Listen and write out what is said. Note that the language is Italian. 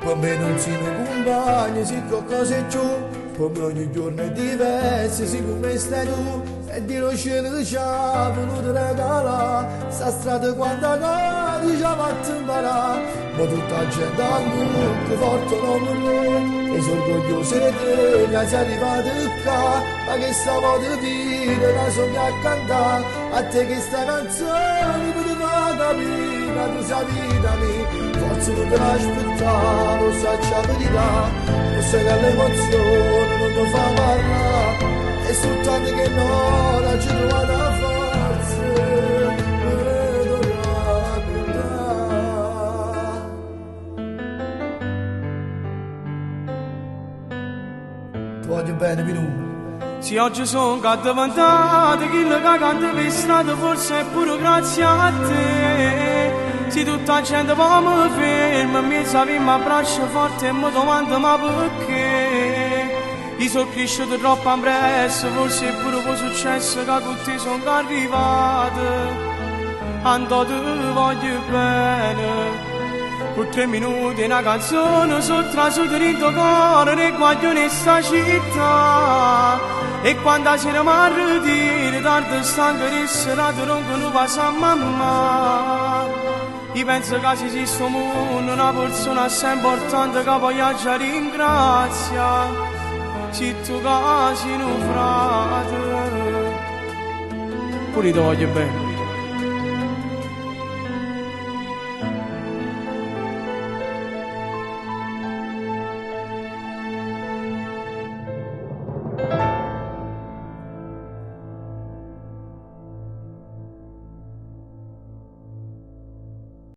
con me non si mi compagni, si qualcosa è giù, come ogni giorno è diverso, si come stai tu, e di lo cielo ci ha voluto regalare, sta strada quando cade ci ha fatto imparare, ma tutta la gente a che portano con noi, e sono orgoglioso di te, che sei arrivato qua, ma che stavo a dire, la sogno a cantare, a te che sta canzone mi fa capire, tu sei vita mia, forse non te l'aspettare, lo sai la verità, lo sai che l'emozione non ti fa parlare, è soltanto che non la ci trova la forza per raccontare. Ti voglio bene, Pinù. Se oggi sono cadaventato, chi che canta per strada forse è pure grazie a te. Se tutta la gente poi mi ferma, mi sapi mi abbraccia forte e mi domanda ma perché. Io sono cresciuto troppo presto, forse è pure per successo che con te sono arrivato. Andò ti voglio bene. Per 3 minuti una canzone sotto la sua dritto cuore ne guaglione sta città. E quando si ne marritire tardi stanco di serata non passa a mamma. Io penso che se esiste un mondo una persona assai importante che poi già ringrazia. Se tu casi un frate pure ti voglio bene.